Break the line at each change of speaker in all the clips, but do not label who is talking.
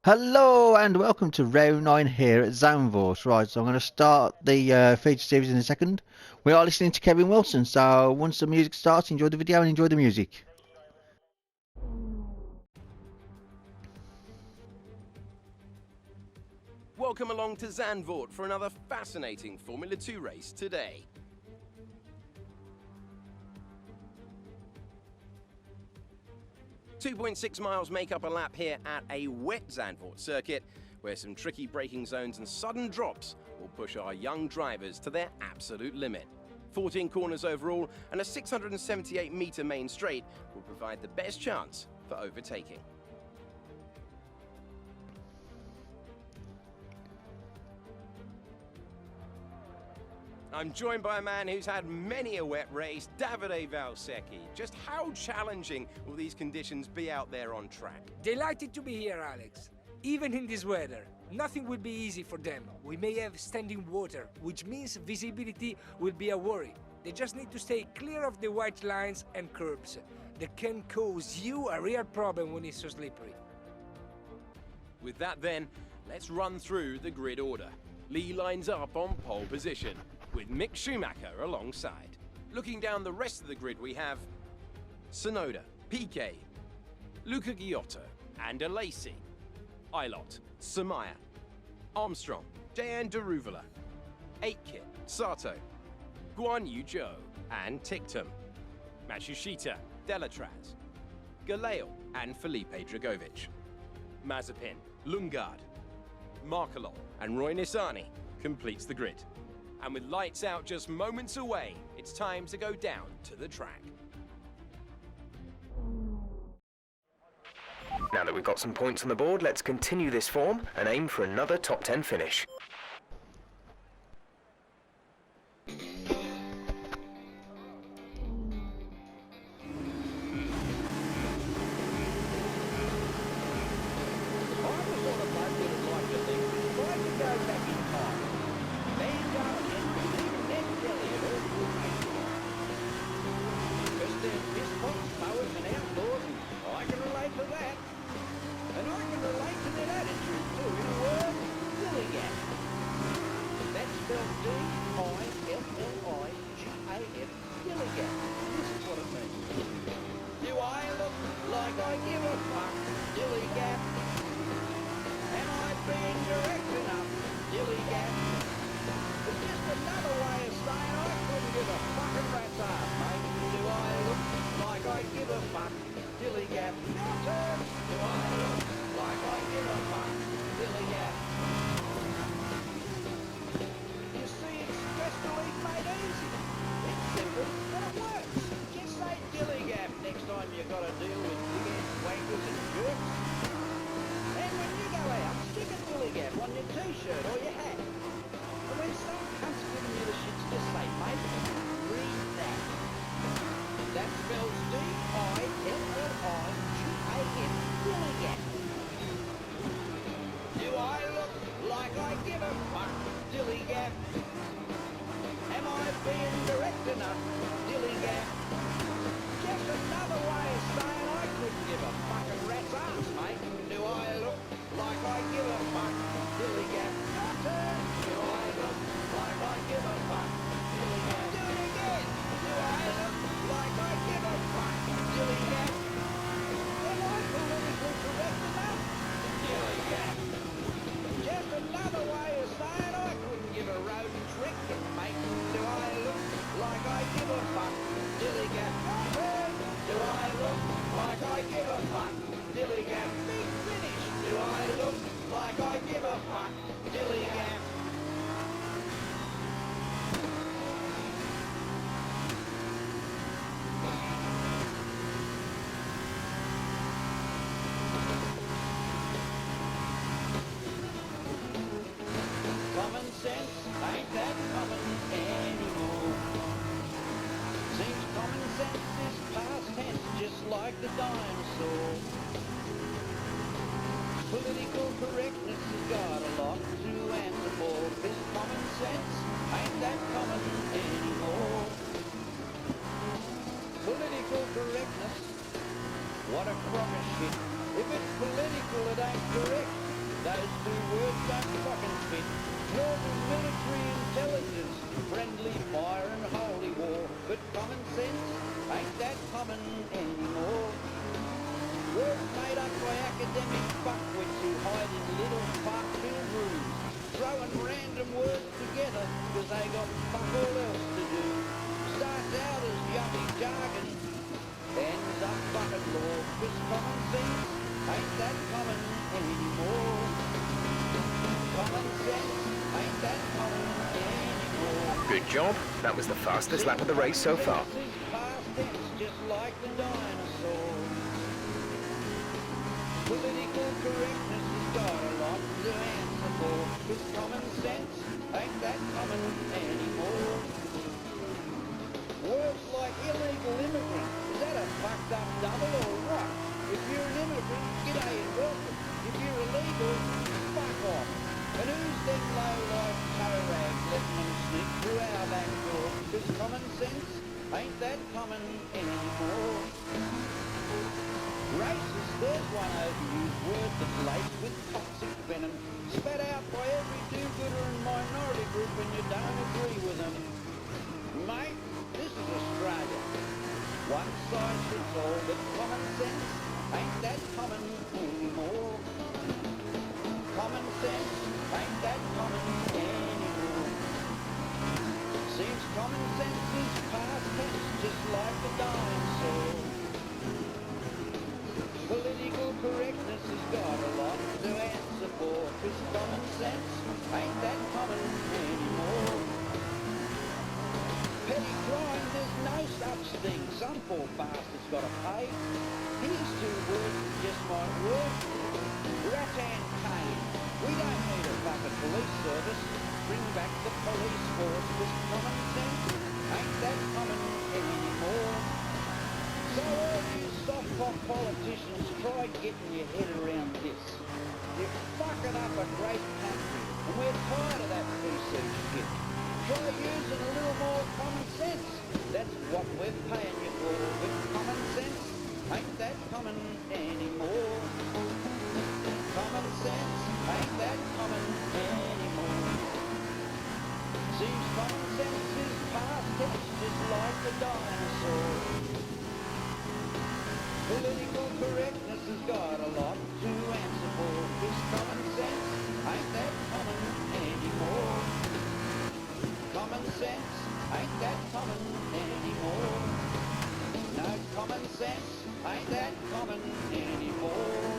Hello and welcome to round 9 here at Zandvoort. Right, so I'm going to start the feature series in a second. We are listening to Kevin Wilson, so once the music starts, enjoy the video and enjoy the music.
Welcome along to Zandvoort for another fascinating Formula 2 race today. .6 miles make up a lap here at a wet Zandvoort circuit, where some tricky braking zones and sudden drops will push our young drivers to their absolute limit. 14 corners overall and a 678-metre main straight will provide the best chance for overtaking. I'm joined by a man who's had many a wet race, Davide Valsecchi. Just how challenging will these conditions be out there on track?
Delighted to be here, Alex. Even in this weather, nothing will be easy for them. We may have standing water, which means visibility will be a worry. They just need to stay clear of the white lines and curbs. That can cause you a real problem when it's so slippery.
With that then, let's run through the grid order. Lee lines up on pole position, with Mick Schumacher alongside. Looking down the rest of the grid, we have Tsunoda, Piquet, Luca Giotto, and Alesi, Ilott, Samaya, Armstrong, Dejan Daruvala, Aitken, Sato, Guan Yu Zhou, and Ticktum, Matsushita, Delatraz, Galeo, and Felipe Dragovic. Mazepin, Lundgaard, Markelov, and Roy Nissany completes the grid. And with lights out just moments away, it's time to go down to the track.
Now that we've got some points on the board, let's continue this form and aim for another top 10 finish.
Political correctness has got a lot to answer for. This common sense ain't that common anymore. Political correctness, what a crock of shit. If it's political, it ain't correct. Those two words don't fucking fit. Normal military intelligence, friendly fire and holy war. But common sense ain't that common anymore. Words made up by academic fuckwits who hide in little park-filled rooms, throwing random words together because they got fuck all else to do. Starts out as yummy jargon, ends up fucking law, because common sense ain't that common anymore. Common sense ain't that common anymore.
Good job. That was the fastest lap of the race so far.
This is past tense, just like the dinosaurs. Political correctness has got a lot to answer for, because common sense ain't that common anymore. Words like illegal immigrant, is that a fucked up double or what? If you're an immigrant, g'day and welcome. If you're illegal, fuck off. And who's them low-life toe rags letting them sneak through our back door? Because common sense ain't that common anymore. Racist, there's one overused word that's laced with toxic venom, spat out by every do-gooder and minority group when you don't agree with them. Mate, this is Australia. One size fits all, but common sense ain't that common anymore. Common sense ain't that common anymore. Seems common sense is past tense, just like the dinosaur. Political correctness has got a lot to answer for, cause common sense ain't that common anymore. Petty crime, there's no such thing. Some poor bastard's got to pay. Here's two words that just might work. Rattan cane. We don't need a fucking police service. Bring back the police force, cause common sense ain't that common anymore. So all you soft-pop politicians, try getting your head around this. You're fucking up a great country, and we're tired of that PC shit. Try using a little more common sense. That's what we're paying you for. With common sense, ain't that common anymore. Common sense, ain't that common anymore. Seems common sense is past tense, just like the dinosaurs. Political correctness has got a lot to answer for. This common sense ain't that common anymore. Common sense ain't that common anymore. No common sense ain't that common anymore.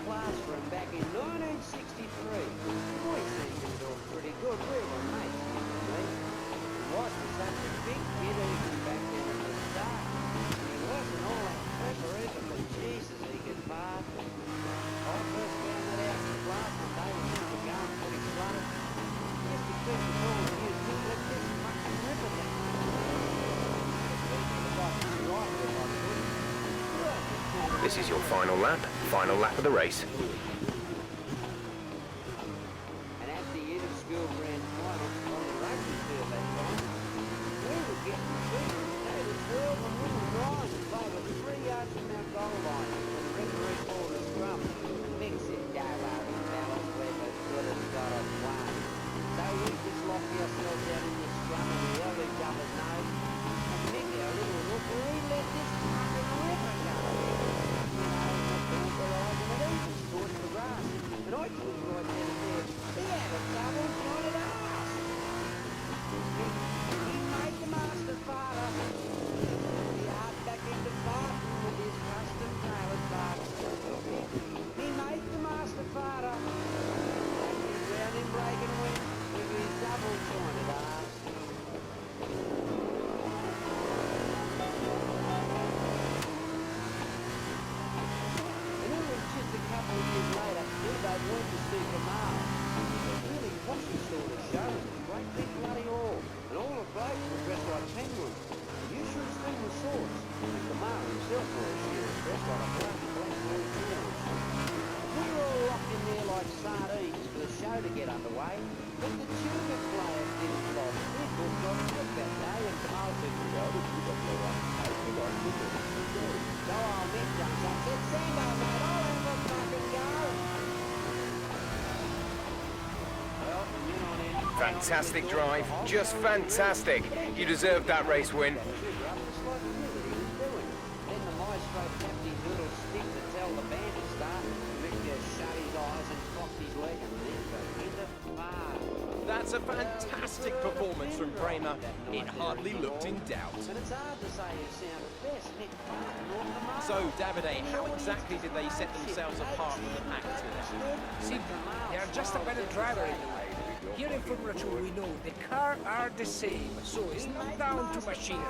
Classroom back in 1963. Boy seemed to do pretty good. We were mates, actually. He wasn't such a big kid even back then at the start. He wasn't all that clever either, but Jesus, he could pass. I first found that out in class one day when he was going pretty slow. Just to keep us all amused, he let this fucking ripper down.
This is your final lap of the race.
And at the end of school grand final on the rugby field that time, we were getting beat. They were 12 and we were drawing and play with 3 yards from our goal line when the referee called a scrum. And Mick said, "Go worry, fellas, we've as got us one." So we just locked ourselves out in the scrum and we held each other's nose. And Mick, our little roofer, he let this fucking ripper go.
Fantastic drive, just fantastic. You deserved that race win.
Then the maestro tapped his little stick to tell the band to start. Mick just shut his eyes and cocked his leg and then hit it hard.
That's a fantastic performance from Kramer. It hardly looked in doubt.
And it's hard to say who sounded best, Nick Martin or Lamar.
So, Davide, how exactly did they set themselves apart from the pack today?
Simply, they are just a better driver in the way. Here in Formula 2 we know the cars are the same, so it's not down to machinery.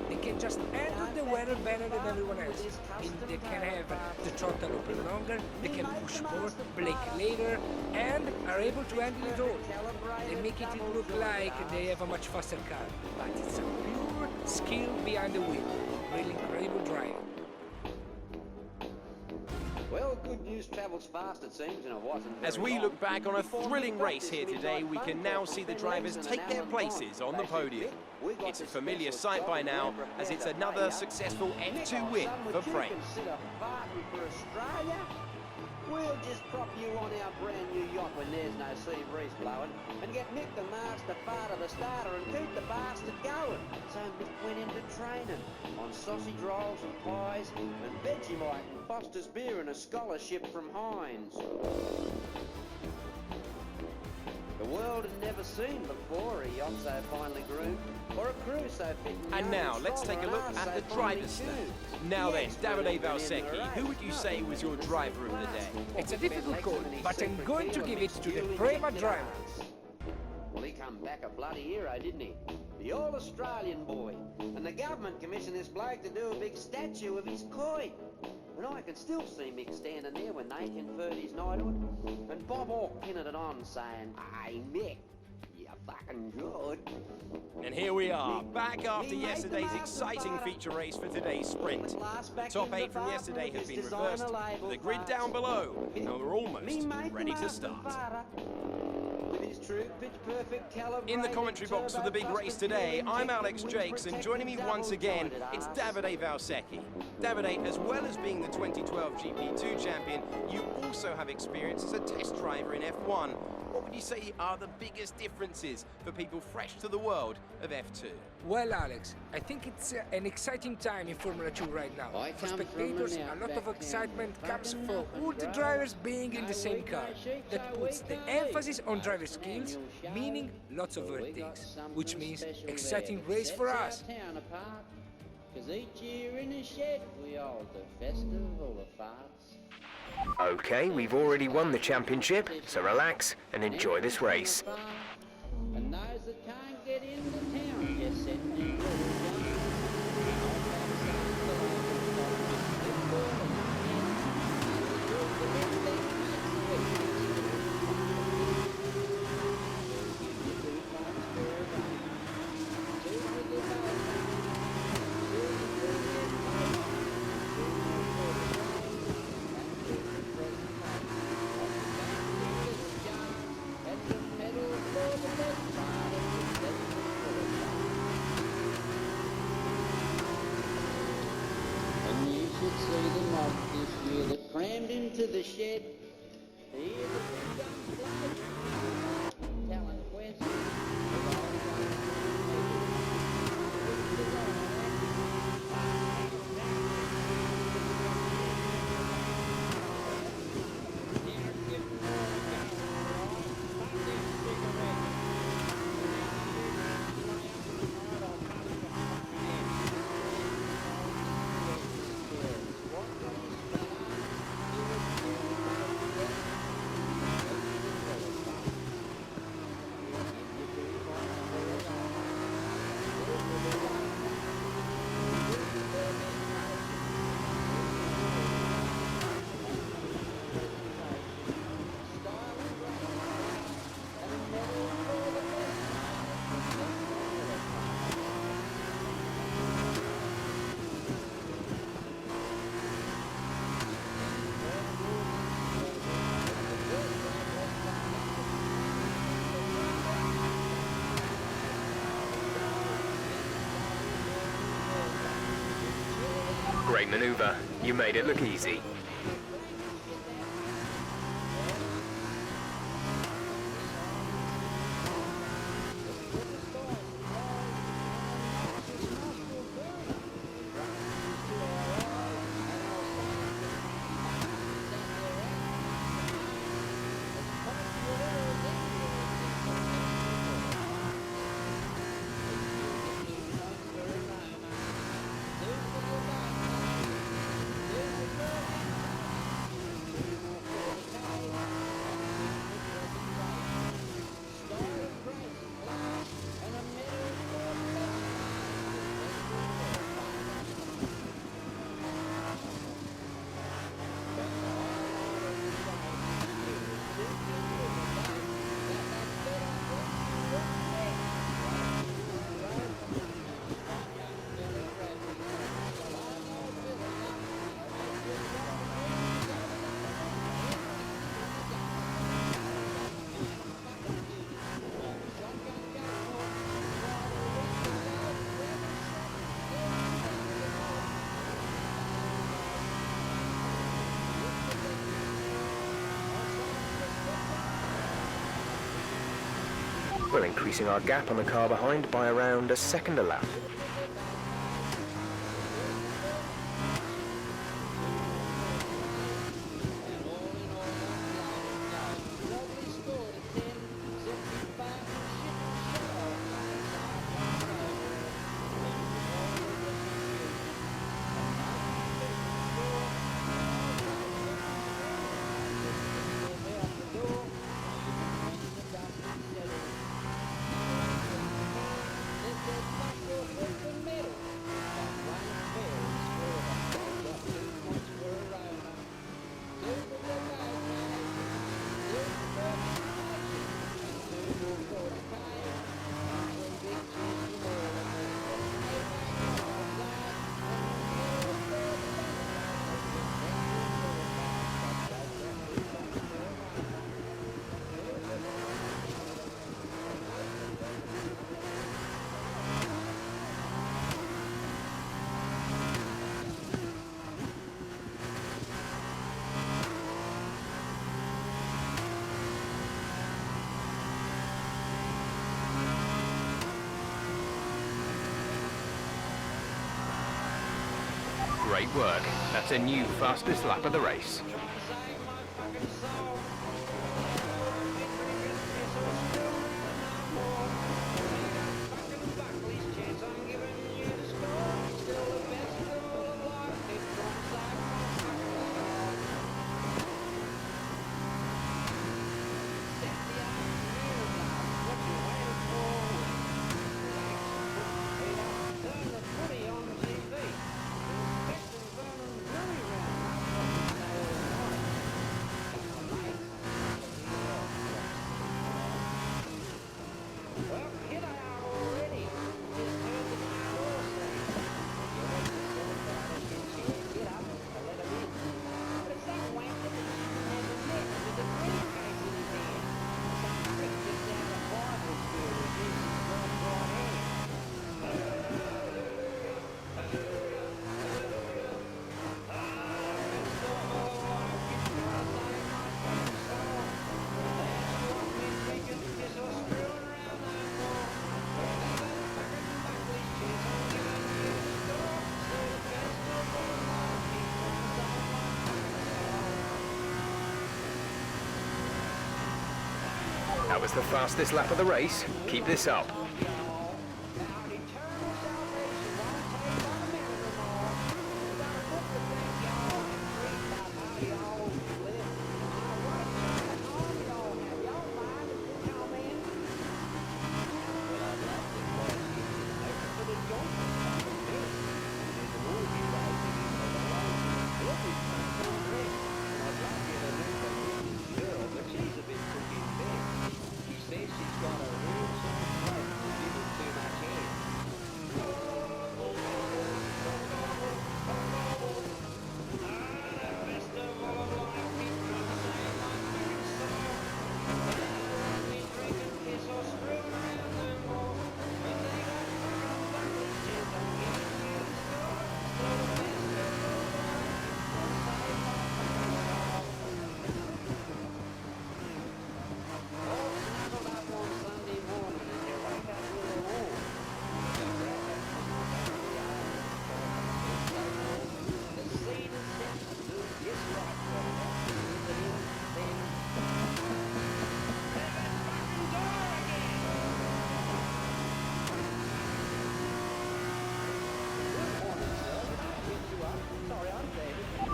They can just handle the weather better than everyone else. They can have the throttle open longer, they can push more, brake later, and are able to handle it all. They make it look like they have a much faster car, but it's a pure skill behind the wheel. Really incredible driving.
Well, good news travels fast, it seems, and it wasn't.
As we look back on a thrilling race here today, we can now see the drivers take their places on the podium. It's a familiar sight by now, as it's another successful F2 win for Prame.
We'll just prop you on our brand new yacht when there's no sea breeze blowing and get Mick the master father the starter and keep the bastard going. So Mick went into training on sausage rolls and pies and Vegemite and Foster's beer and a scholarship from Heinz. The world had never seen before a yacht so finely groomed, or a crew so fit
And now, let's take a look at the driver's stand. Now then, Davide Valsecchi, who would you say was your driver of the day?
It's a difficult call, but I'm going to give it to the Prema driver.
Well, he come back a bloody hero, didn't he? The all-Australian boy. And the government commissioned this bloke to do a big statue of his koi. And I can still see Mick standing there when they conferred his knighthood. And Bob Hawke pinning it on, saying, "Hey, Mick, you're fucking good."
And here we are, back after yesterday's exciting feature race for today's sprint. The top 8 from yesterday have been reversed, the grid down below, and we're almost ready to start. In the commentary box for the big race today, I'm Alex Jakes, and joining me once again, it's Davide Valsecchi. Davide, as well as being the 2012 GP2 champion, you also have experience as a test driver in F1. What would you say are the biggest differences for people fresh to the world of F2?
Well, Alex, I think it's an exciting time in Formula 2 right now. For spectators, a lot of excitement comes for all the drivers being in the same car. That puts the emphasis on driver skills, meaning lots of overtakes, which means exciting race for us.
Because each year in the shed we hold the festival of farts.
Okay, we've already won the championship, so relax and enjoy this race.
And those that can't get into town just send you crammed into the shed. Here's the Talon Quest.
Great maneuver. You made it look easy. We're increasing our gap on the car behind by around a second a lap. Great work. That's a new fastest lap of the race. That was the fastest lap of the race. Keep this up.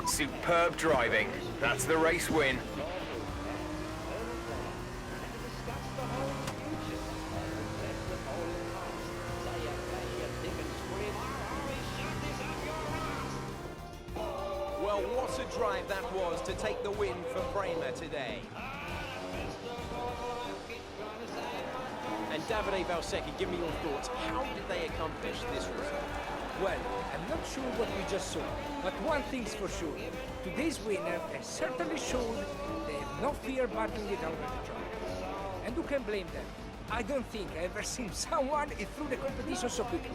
Superb driving. That's the race win.
Well, what a drive that was to take the win for Prema today. And Davide Valsecchi, give me your thoughts. How did they accomplish this result?
Well, I'm not sure what we just saw, but one thing's for sure. Today's winner has certainly showed they have no fear battling it out on the track. And who can blame them? I don't think I've ever seen someone through the competition so quickly.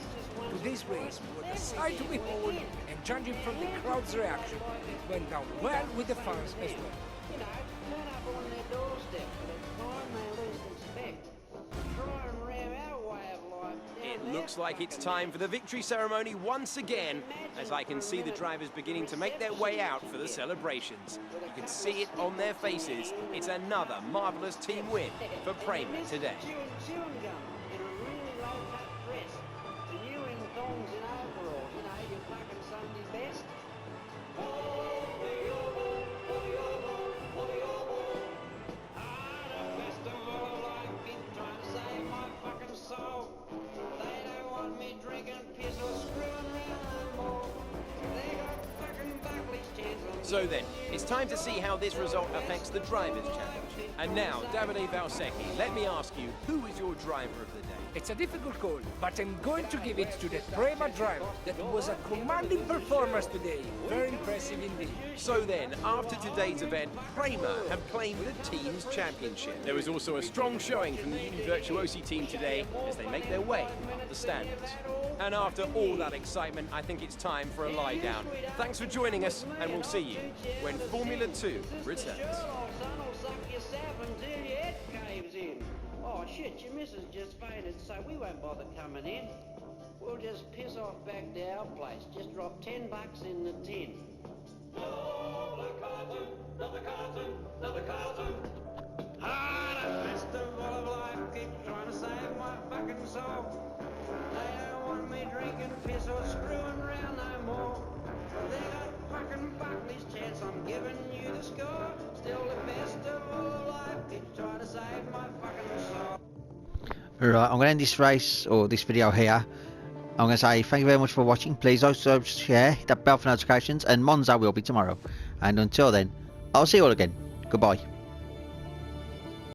Today's race was a sight to behold, and judging from the crowd's reaction, it went down well with the fans as well.
You know, turn up on their doorstep with a time they least expect. Try
Looks like it's time for the victory ceremony once again, as I can see the drivers beginning to make their way out for the celebrations. You can see it on their faces. It's another marvellous team win for Prema today.
Chewing gum in a really low-cut dress. And you in thongs and overalls, you know, you're fucking Sunday best.
So then, it's time to see how this result affects the Drivers' Challenge. And now, Davide Valsecchi, let me ask you, who is your driver of the day?
It's a difficult call, but I'm going to give it to the Prema driver. That was a commanding performance today. Very impressive indeed.
So then, after today's event, Prema have claimed the team's championship. There was also a strong showing from the Uni Virtuosi team today as they make their way up the standings. And after all that excitement, I think it's time for a lie down. Thanks for joining us, and we'll see you when Formula 2 returns.
Oh shit, your missus just fainted, so we won't bother coming in. We'll just piss off back to our place. Just drop $10 in the tin. Another carton, another carton, another carton. The festival of life keeps trying to save my fucking soul. They don't want me drinking piss or screwing around no more. They got fucking Buckley's chance, I'm giving you the score. Still the festival of life keeps trying to save my fucking soul.
Right, I'm going to end this race, or this video here. I'm going to say thank you very much for watching. Please also share, hit that bell for notifications, and Monza will be tomorrow. And until then, I'll see you all again. Goodbye.